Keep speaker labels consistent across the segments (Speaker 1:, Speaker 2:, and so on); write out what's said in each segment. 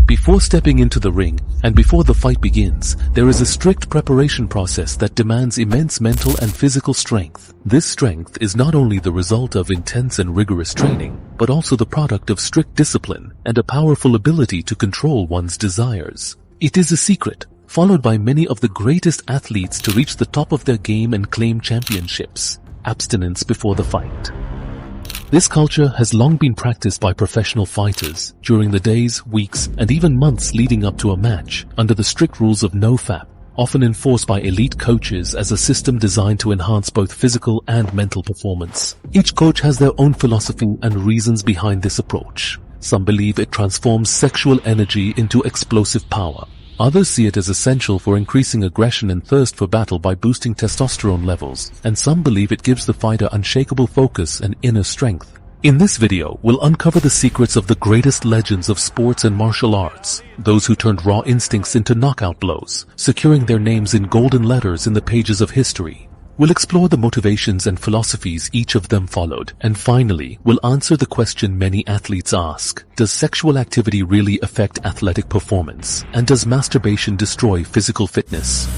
Speaker 1: Before stepping into the ring, and before the fight begins, there is a strict preparation process that demands immense mental and physical strength. This strength is not only the result of intense and rigorous training, but also the product of strict discipline and a powerful ability to control one's desires. It is a secret, followed by many of the greatest athletes to reach the top of their game and claim championships: abstinence before the fight. This culture has long been practiced by professional fighters during the days, weeks, and even months leading up to a match under the strict rules of Nofap, often enforced by elite coaches as a system designed to enhance both physical and mental performance. Each coach has their own philosophy and reasons behind this approach. Some believe it transforms sexual energy into explosive power. Others see it as essential for increasing aggression and thirst for battle by boosting testosterone levels, and some believe it gives the fighter unshakable focus and inner strength. In this video, we'll uncover the secrets of the greatest legends of sports and martial arts, those who turned raw instincts into knockout blows, securing their names in golden letters in the pages of history. We'll explore the motivations and philosophies each of them followed, and finally, we'll answer the question many athletes ask: does sexual activity really affect athletic performance? And does masturbation destroy physical fitness?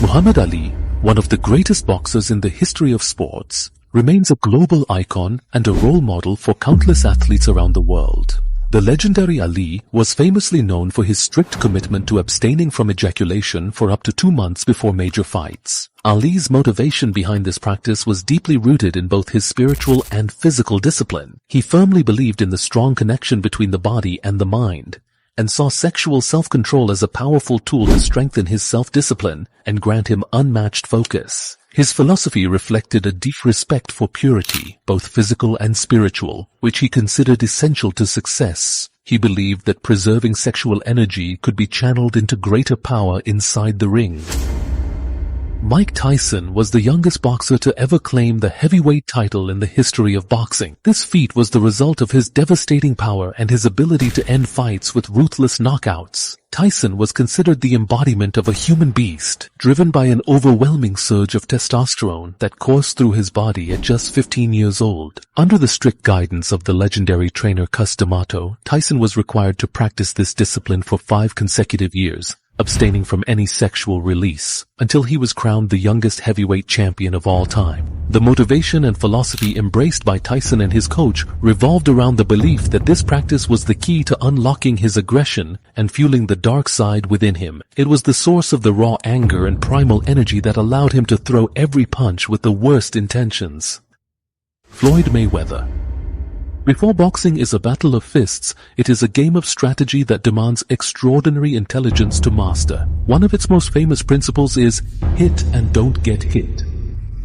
Speaker 1: Muhammed Ali, one of the greatest boxers in the history of sports, remains a global icon and a role model for countless athletes around the world. The legendary Ali was famously known for his strict commitment to abstaining from ejaculation for up to 2 months before major fights. Ali's motivation behind this practice was deeply rooted in both his spiritual and physical discipline. He firmly believed in the strong connection between the body and the mind, and saw sexual self-control as a powerful tool to strengthen his self-discipline and grant him unmatched focus. His philosophy reflected a deep respect for purity, both physical and spiritual, which he considered essential to success. He believed that preserving sexual energy could be channeled into greater power inside the ring. Mike Tyson was the youngest boxer to ever claim the heavyweight title in the history of boxing. This feat was the result of his devastating power and his ability to end fights with ruthless knockouts. Tyson was considered the embodiment of a human beast, driven by an overwhelming surge of testosterone that coursed through his body at just 15 years old. Under the strict guidance of the legendary trainer Cus D'Amato, Tyson was required to practice this discipline for 5 consecutive years, abstaining from any sexual release, until he was crowned the youngest heavyweight champion of all time. The motivation and philosophy embraced by Tyson and his coach revolved around the belief that this practice was the key to unlocking his aggression and fueling the dark side within him. It was the source of the raw anger and primal energy that allowed him to throw every punch with the worst intentions. Floyd Mayweather. Before boxing is a battle of fists, it is a game of strategy that demands extraordinary intelligence to master. One of its most famous principles is hit and don't get hit.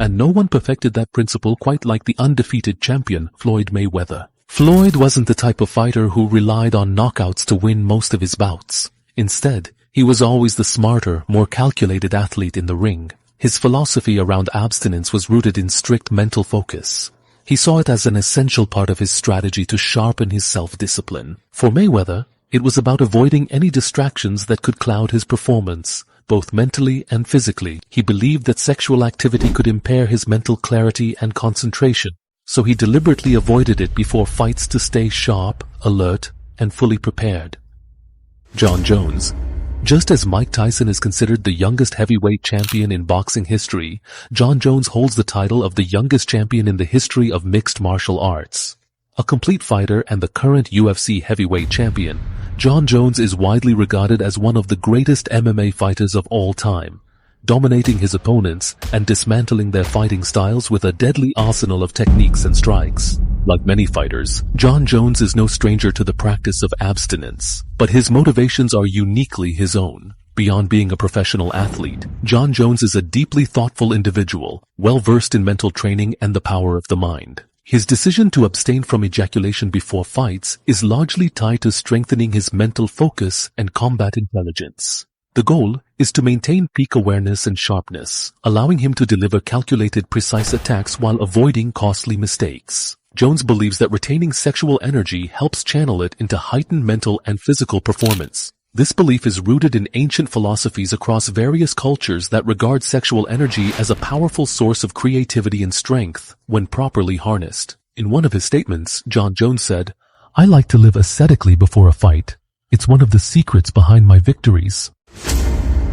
Speaker 1: And no one perfected that principle quite like the undefeated champion, Floyd Mayweather. Floyd wasn't the type of fighter who relied on knockouts to win most of his bouts. Instead, he was always the smarter, more calculated athlete in the ring. His philosophy around abstinence was rooted in strict mental focus. He saw it as an essential part of his strategy to sharpen his self-discipline. For Mayweather, it was about avoiding any distractions that could cloud his performance, both mentally and physically. He believed that sexual activity could impair his mental clarity and concentration, so he deliberately avoided it before fights to stay sharp, alert, and fully prepared. Jon Jones. Just as Mike Tyson is considered the youngest heavyweight champion in boxing history, Jon Jones holds the title of the youngest champion in the history of mixed martial arts. A complete fighter and the current UFC heavyweight champion, Jon Jones is widely regarded as one of the greatest MMA fighters of all time, dominating his opponents and dismantling their fighting styles with a deadly arsenal of techniques and strikes. Like many fighters, Jon Jones is no stranger to the practice of abstinence, but his motivations are uniquely his own. Beyond being a professional athlete, Jon Jones is a deeply thoughtful individual, well-versed in mental training and the power of the mind. His decision to abstain from ejaculation before fights is largely tied to strengthening his mental focus and combat intelligence. The goal is to maintain peak awareness and sharpness, allowing him to deliver calculated, precise attacks while avoiding costly mistakes. Jones believes that retaining sexual energy helps channel it into heightened mental and physical performance. This belief is rooted in ancient philosophies across various cultures that regard sexual energy as a powerful source of creativity and strength when properly harnessed. In one of his statements, Jon Jones said, I like to live ascetically before a fight. It's one of the secrets behind my victories.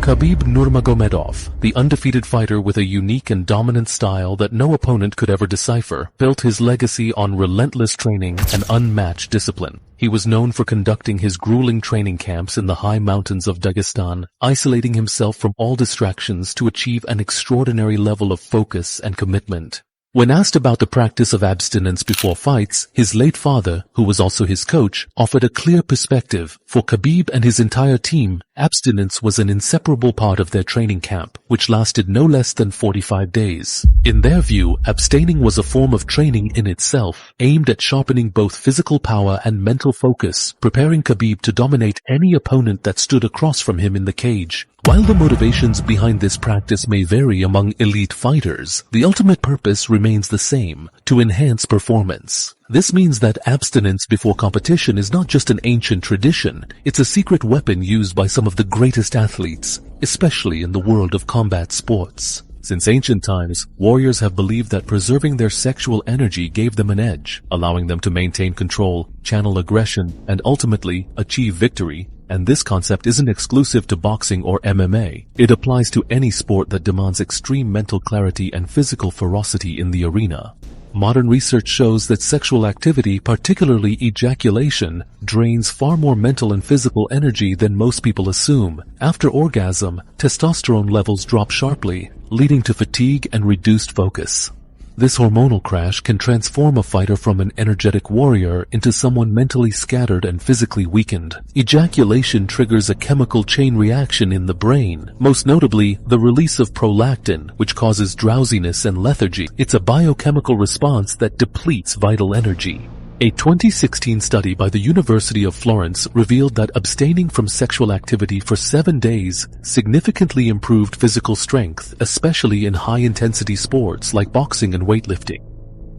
Speaker 1: Khabib Nurmagomedov, the undefeated fighter with a unique and dominant style that no opponent could ever decipher, built his legacy on relentless training and unmatched discipline. He was known for conducting his grueling training camps in the high mountains of Dagestan, isolating himself from all distractions to achieve an extraordinary level of focus and commitment. When asked about the practice of abstinence before fights, his late father, who was also his coach, offered a clear perspective. For Khabib and his entire team, abstinence was an inseparable part of their training camp, which lasted no less than 45 days. In their view, abstaining was a form of training in itself, aimed at sharpening both physical power and mental focus, preparing Khabib to dominate any opponent that stood across from him in the cage. While the motivations behind this practice may vary among elite fighters, the ultimate purpose remains the same: to enhance performance. This means that abstinence before competition is not just an ancient tradition, it's a secret weapon used by some of the greatest athletes, especially in the world of combat sports. Since ancient times, warriors have believed that preserving their sexual energy gave them an edge, allowing them to maintain control, channel aggression, and ultimately achieve victory. And this concept isn't exclusive to boxing or MMA. It applies to any sport that demands extreme mental clarity and physical ferocity in the arena. Modern research shows that sexual activity, particularly ejaculation, drains far more mental and physical energy than most people assume. After orgasm, testosterone levels drop sharply, leading to fatigue and reduced focus. This hormonal crash can transform a fighter from an energetic warrior into someone mentally scattered and physically weakened. Ejaculation triggers a chemical chain reaction in the brain, most notably the release of prolactin, which causes drowsiness and lethargy. It's a biochemical response that depletes vital energy. A 2016 study by the University of Florence revealed that abstaining from sexual activity for 7 days significantly improved physical strength, especially in high-intensity sports like boxing and weightlifting.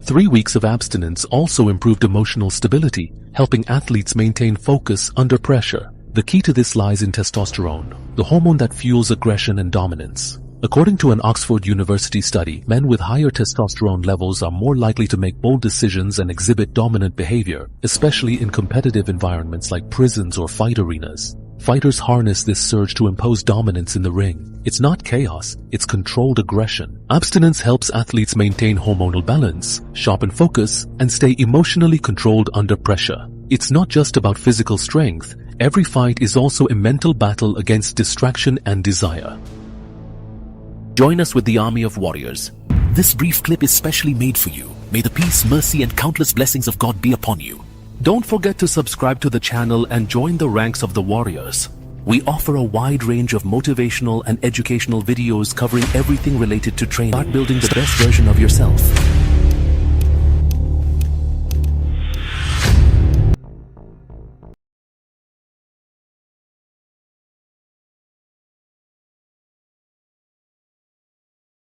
Speaker 1: 3 weeks of abstinence also improved emotional stability, helping athletes maintain focus under pressure. The key to this lies in testosterone, the hormone that fuels aggression and dominance. According to an Oxford University study, men with higher testosterone levels are more likely to make bold decisions and exhibit dominant behavior, especially in competitive environments like prisons or fight arenas. Fighters harness this surge to impose dominance in the ring. It's not chaos, it's controlled aggression. Abstinence helps athletes maintain hormonal balance, sharpen focus, and stay emotionally controlled under pressure. It's not just about physical strength. Every fight is also a mental battle against distraction and desire.
Speaker 2: Join us with the army of warriors. This brief clip is specially made for you. May the peace, mercy, and countless blessings of God be upon you. Don't forget to subscribe to the channel and join the ranks of the warriors. We offer a wide range of motivational and educational videos covering everything related to training. Start building the best version of yourself.